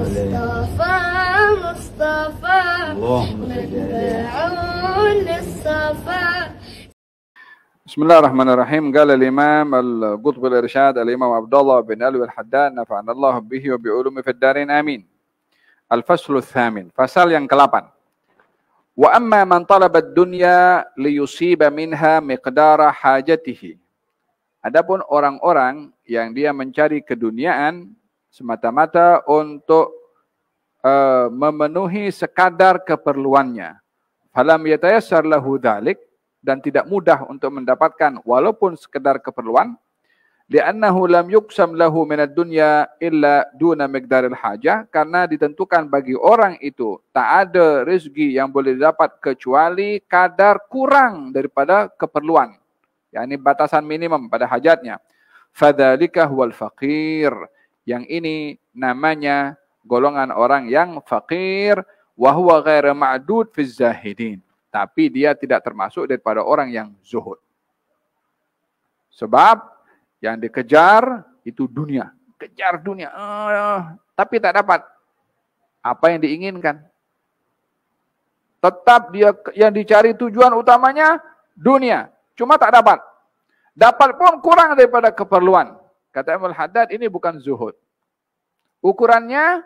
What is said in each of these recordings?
مصطفى مصطفى متبعون للصفا. بسم الله الرحمن الرحيم. قال الإمام القطب الإرشاد الإمام عبد الله بن ألوي الحداد نفعنا الله به وبعلومه في الدارين آمين. الفصل الثامن. Fasal yang ke-8. Wa amma man talaba ad-dunya liyusiba minha miqdara hajatihi. Adapun orang-orang yang dia mencari keduniaan semata-mata untuk memenuhi sekadar keperluannya. Falam yatayassar lahu dzalik, dan tidak mudah untuk mendapatkan walaupun sekedar keperluan. Li'annahu lam yuqsam lahu minad dunya illa duna miqdaril hajah, karena ditentukan bagi orang itu tak ada rezeki yang boleh didapat kecuali kadar kurang daripada keperluan, yakni batasan minimum pada hajatnya. Fadzalika huwal faqir, yang ini namanya golongan orang yang fakir, wa huwa ghairu ma'dud fi zahidin, tapi dia tidak termasuk daripada orang yang zuhud. Sebab yang dikejar itu dunia. Kejar dunia. Tapi tak dapat apa yang diinginkan. Tetap dia yang dicari tujuan utamanya dunia. Cuma tak dapat. Dapat pun kurang daripada keperluan. Kata Imam Al-Haddad, ini bukan zuhud. Ukurannya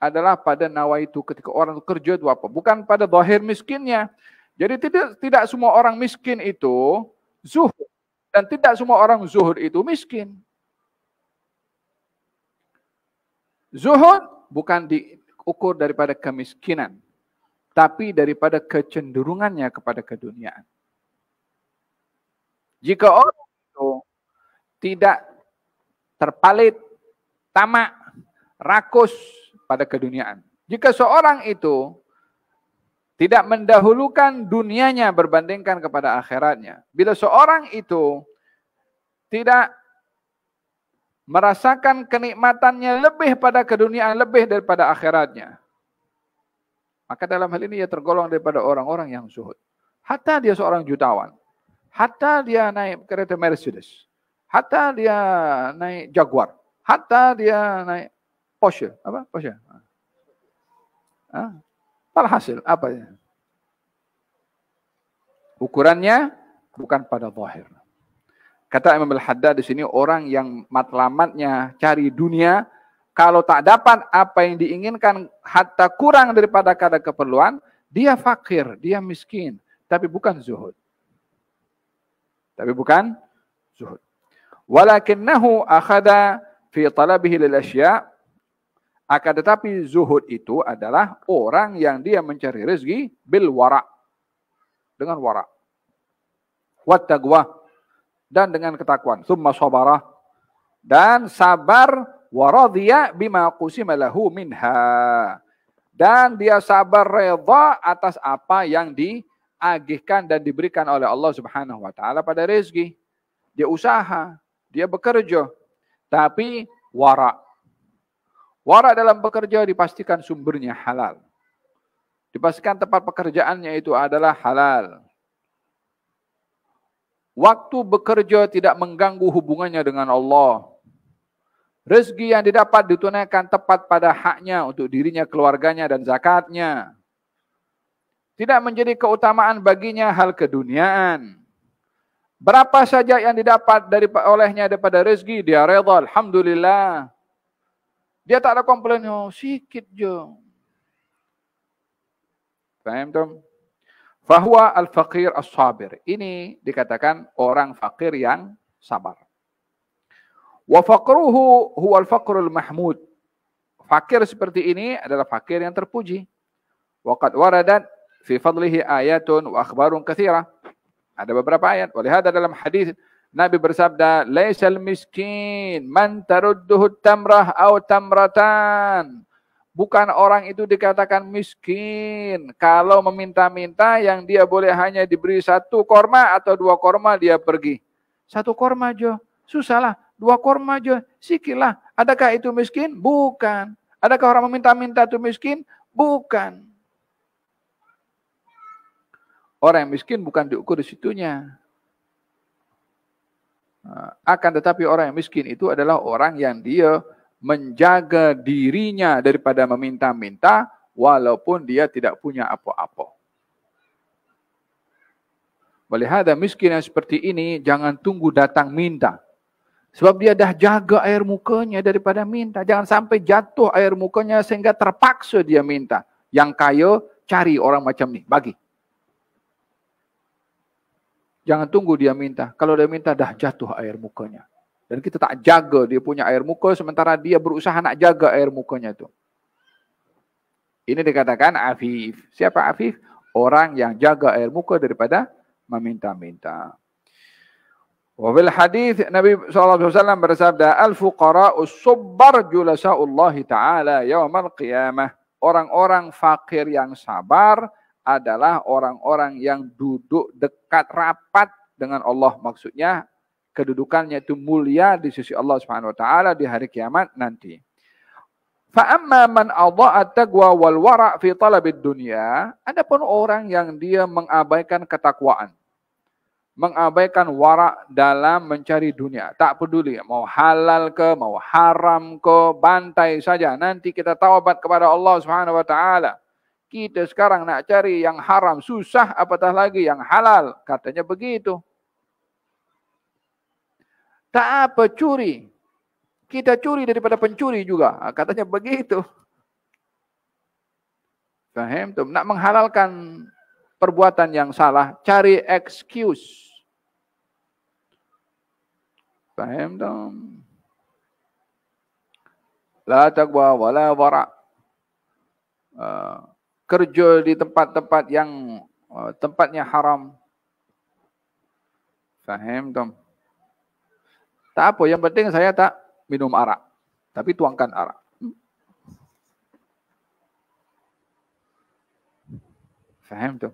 adalah pada nawaitu, ketika orang itu kerja itu apa. Bukan pada zahir miskinnya. Jadi tidak semua orang miskin itu zuhud. Dan tidak semua orang zuhud itu miskin. Zuhud bukan diukur daripada kemiskinan, tapi daripada kecenderungannya kepada keduniaan. Jika orang itu tidak terpalit, tamak, rakus pada keduniaan. Jika seorang itu tidak mendahulukan dunianya berbandingkan kepada akhiratnya. Bila seorang itu tidak merasakan kenikmatannya lebih pada keduniaan, lebih daripada akhiratnya, maka dalam hal ini ia tergolong daripada orang-orang yang zuhud. Hatta dia seorang jutawan, hatta dia naik kereta Mercedes, hatta dia naik Jaguar, hatta dia naik Porsche. Apa? Porsche. Alhasil apa ya? Ukurannya bukan pada zahir. Kata Imam Al-Haddad di sini, orang yang matlamatnya cari dunia, kalau tak dapat apa yang diinginkan, hatta kurang daripada kadar keperluan, dia fakir, dia miskin, tapi bukan zuhud. Tapi bukan zuhud. Walakinnahu akhada fi talabihi lil asya'. Akan tetapi zuhud itu adalah orang yang dia mencari rezeki bil wara', dengan wara', wat taqwa, dan dengan ketakwaan, tsumma sabara, dan sabar, wa radhiya bima qusima lahu minha, dan dia sabar redha atas apa yang diagihkan dan diberikan oleh Allah Subhanahu wa taala pada rezeki. Dia usaha, dia bekerja, tapi wara'. Wara' dalam bekerja dipastikan sumbernya halal. Dipastikan tempat pekerjaannya itu adalah halal. Waktu bekerja tidak mengganggu hubungannya dengan Allah. Rezeki yang didapat ditunaikan tepat pada haknya untuk dirinya, keluarganya, dan zakatnya. Tidak menjadi keutamaan baginya hal keduniaan. Berapa saja yang didapat olehnya daripada rezeki, dia redha, alhamdulillah. Dia tak ada komplain, oh, sikit je. Faham tu? Fahuwa al-faqir as-sabir. Ini dikatakan orang fakir yang sabar. Wa faqruhu huwa al-faqrul mahmud. Fakir seperti ini adalah fakir yang terpuji. Wa qad waradat fi fadlihi ayatun wa akhbarun katsira. Ada beberapa ayat. Walihada dalam hadis Nabi bersabda, "Laisal miskin man tarudduhu tamrah aw tamratan." Bukan orang itu dikatakan miskin kalau meminta-minta yang dia boleh hanya diberi 1 korma atau 2 korma dia pergi. 1 korma aja, susahlah. 2 korma aja, sikitlah. Adakah itu miskin? Bukan. Adakah orang meminta-minta itu miskin? Bukan. Orang yang miskin bukan diukur di situnya. Akan tetapi orang yang miskin itu adalah orang yang dia menjaga dirinya daripada meminta-minta walaupun dia tidak punya apa-apa. Walihada miskin yang seperti ini jangan tunggu datang minta. Sebab dia dah jaga air mukanya daripada minta. Jangan sampai jatuh air mukanya sehingga terpaksa dia minta. Yang kaya cari orang macam ni, bagi. Jangan tunggu dia minta. Kalau dia minta dah jatuh air mukanya. Dan kita tak jaga dia punya air muka sementara dia berusaha nak jaga air mukanya tu. Ini dikatakan afif. Siapa afif? Orang yang jaga air muka daripada meminta-minta. Wabil hadis Nabi SAW bersabda, al-fuqara'u subbar julasa'ullah ta'ala yawmal qiyamah. Orang-orang fakir yang sabar adalah orang-orang yang duduk dekat rapat dengan Allah. Maksudnya kedudukannya itu mulia di sisi Allah Subhanahu wa taala di hari kiamat nanti. Fa amma man adha'a taqwa wal wara' fi talabid dunya, adapun orang yang dia mengabaikan ketakwaan, mengabaikan wara' dalam mencari dunia, tak peduli mau halal ke mau haram ke, bantai saja, nanti kita taubat kepada Allah Subhanahu wa taala. Kita sekarang nak cari yang haram susah, apatah lagi yang halal, katanya begitu. Tak apa curi. Kita curi daripada pencuri juga. Katanya begitu. Faham tu? Nak menghalalkan perbuatan yang salah, cari excuse. Faham tu? La taqwa wala wara'. Kerja di tempat-tempat yang tempatnya haram. Faham tu? Tak apa, yang penting saya tak minum arak. Tapi tuangkan arak. Faham tu?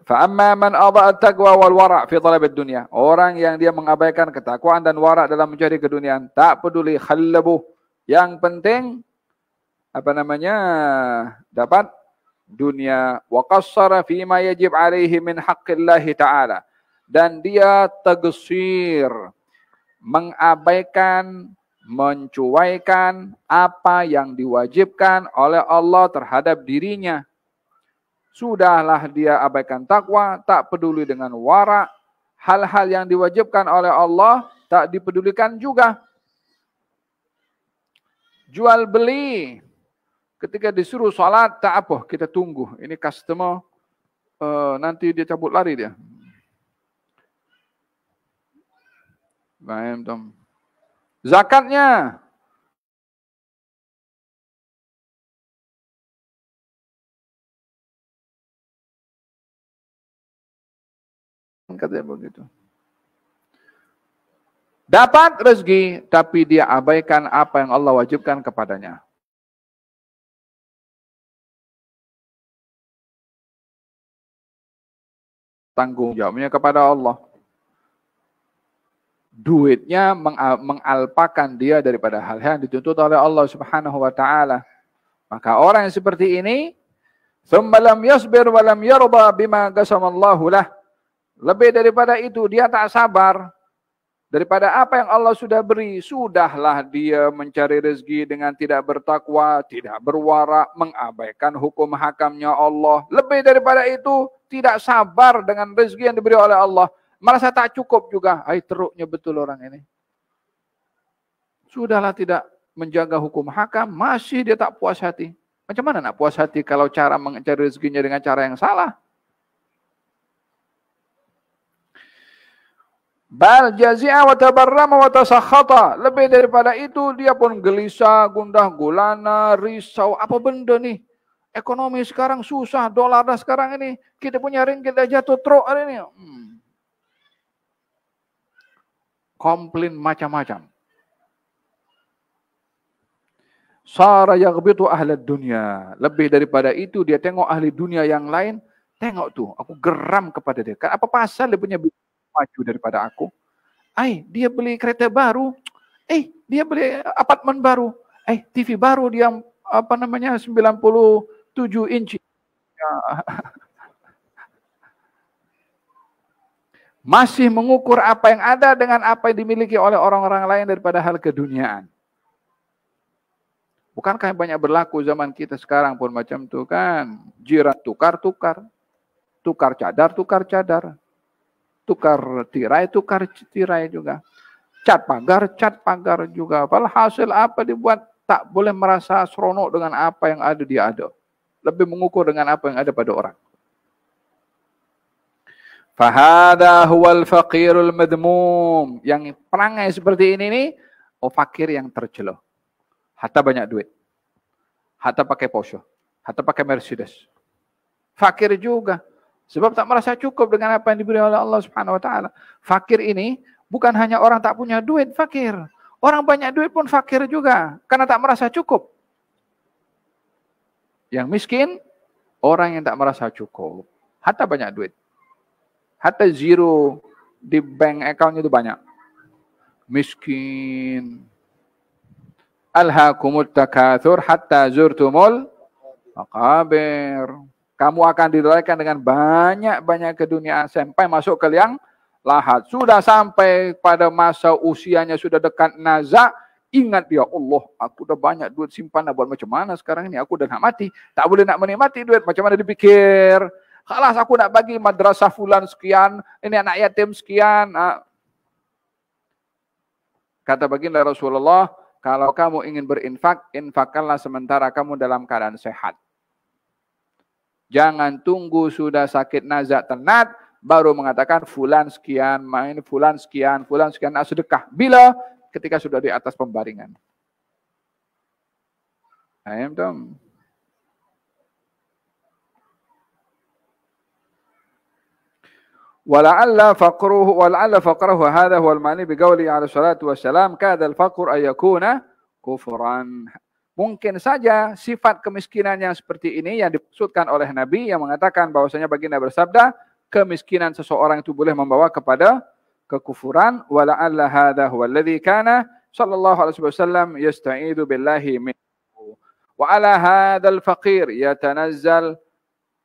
Fa'amma man adha'a at-taqwa wal wara' fi talab ad-dunya. Orang yang dia mengabaikan ketakwaan dan wara' dalam mencari keduniaan, tak peduli khallabu. Yang penting dapat dunia, wa qassara fi ma yajib alaihi min haqqillahi ta'ala. Dan dia tagsir, mengabaikan, mencuaikan apa yang diwajibkan oleh Allah terhadap dirinya. Sudahlah dia abaikan takwa, tak peduli dengan wara', hal-hal yang diwajibkan oleh Allah tak dipedulikan juga. Jual beli, ketika disuruh salat tak apa, kita tunggu. Ini customer nanti dia cabut lari dia. Baik, Tom. Zakatnya katanya begitu. Dapat rezeki tapi dia abaikan apa yang Allah wajibkan kepadanya. Tanggung jawabnya kepada Allah. Duitnya mengalpakan dia daripada hal-hal yang dituntut oleh Allah Subhanahu wa taala. Maka orang yang seperti ini, thumma lam yasbir wa lam yarda bima qasamallahu lah. Lebih daripada itu dia tak sabar daripada apa yang Allah sudah beri. Sudahlah dia mencari rezeki dengan tidak bertakwa, tidak berwara, mengabaikan hukum hakamnya Allah. Lebih daripada itu tidak sabar dengan rezeki yang diberi oleh Allah. Merasa tak cukup juga. Teruknya betul orang ini. Sudahlah tidak menjaga hukum hakam, masih dia tak puas hati. Macam mana nak puas hati kalau cara mencari rezekinya dengan cara yang salah? Bal jazi'a wa tabarrama wa tasakhata. Lebih daripada itu dia pun gelisah, gundah gulana, risau. Apa benda nih? Ekonomi sekarang susah, dolar dah sekarang ini. Kita punya ringgit dah jatuh truk hari ini. Komplain macam-macam. Sara yaghbitu ahli dunia. Lebih daripada itu dia tengok ahli dunia yang lain, tengok tuh, aku geram kepada dia. Apa pasal dia punya maju daripada aku? Dia beli kereta baru. Dia beli apartemen baru. TV baru dia 97 inci. Masih mengukur apa yang ada dengan apa yang dimiliki oleh orang-orang lain daripada hal keduniaan. Bukankah yang banyak berlaku zaman kita sekarang pun macam tu kan? Jiran tukar-tukar. Tukar cadar, tukar tirai juga. Cat pagar juga. Hasil apa dibuat, tak boleh merasa seronok dengan apa yang ada dia ada. Lebih mengukur dengan apa yang ada pada orang. Fahada huwal faqirul madmum. Yang perangai seperti ini nih, fakir yang tercela. Hatta banyak duit. Hatta pakai Porsche. Hatta pakai Mercedes. Fakir juga. Sebab tak merasa cukup dengan apa yang diberi oleh Allah Subhanahu wa taala. Fakir ini bukan hanya orang tak punya duit, fakir. Orang banyak duit pun fakir juga karena tak merasa cukup. Yang miskin, orang yang tak merasa cukup. Hatta banyak duit. Hatta zero di bank account itu banyak. Miskin. Alhaakumut takatsur hatta zurtumul maqabir. Kamu akan dilarikan dengan banyak-banyak ke dunia sampai masuk ke liang lahat. Sudah sampai pada masa usianya sudah dekat nazak, ingat dia, Allah, aku udah banyak duit simpanan, buat macam mana sekarang ini? Aku udah nak mati. Tak boleh nak menikmati duit, macam mana dipikir? Khalas aku nak bagi madrasah fulan sekian, ini anak yatim sekian. Kata baginda Rasulullah, kalau kamu ingin berinfak, infakkanlah sementara kamu dalam keadaan sehat. Jangan tunggu sudah sakit nazak tenat, baru mengatakan fulan sekian, main fulan sekian, nak sedekah. Bila? Ketika sudah di atas pembaringan. Ayam dong. ولعل فقره هذا هو المعني بقوله عليه الصلاة والسلام كاد الفقر أن يكون كفرا. Mungkin saja sifat kemiskinan yang seperti ini yang dimaksudkan oleh Nabi yang mengatakan bahwasanya baginda bersabda kemiskinan seseorang itu boleh membawa kepada kekufuran. Wala'alla hadha huwa alladhi kana sallallahu alaihi wasallam yasta'idu billahi minhu. Wa ala hadzal faqir yatanazzal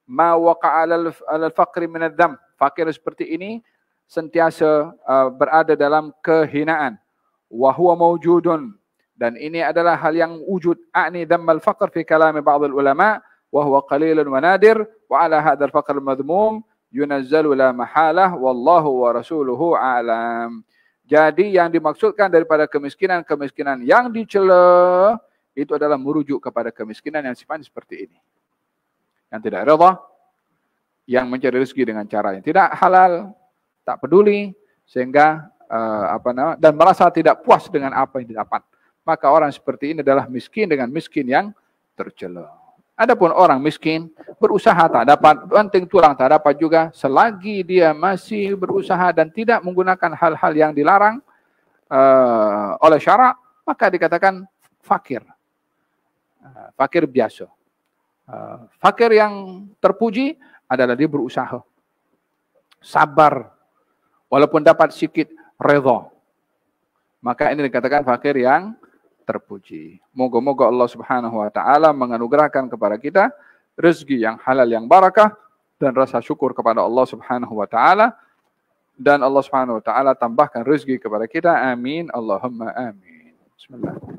ma waqa'a 'ala al-faqri min adh-dhanb. Fakir seperti ini sentiasa berada dalam kehinaan. Wa huwa mawjudun. Dan ini adalah hal yang wujud. A'ni dhammal faqr fi kalami ba'd al-ulama wa huwa qalilun wa nadir wa 'ala hadzal faqr al-madhmum yunazzalu la mahalah wallahu wa rasuluhu a'lam. Jadi yang dimaksudkan daripada kemiskinan yang dicela itu adalah merujuk kepada kemiskinan yang sifatnya seperti ini. Yang tidak redha, yang mencari rezeki dengan cara yang tidak halal, tak peduli, sehingga dan merasa tidak puas dengan apa yang didapat. Maka orang seperti ini adalah miskin dengan miskin yang tercela. Adapun orang miskin, berusaha tak dapat, banting tulang tak dapat juga, selagi dia masih berusaha dan tidak menggunakan hal-hal yang dilarang oleh syarak, maka dikatakan fakir. Fakir biasa. Fakir yang terpuji adalah dia berusaha, sabar, walaupun dapat sedikit, redha. Maka ini dikatakan fakir yang terpuji. Moga-moga Allah Subhanahu wa taala menganugerahkan kepada kita rezeki yang halal yang barakah dan rasa syukur kepada Allah Subhanahu wa taala, dan Allah Subhanahu wa taala tambahkan rezeki kepada kita. Amin, Allahumma amin. Bismillah.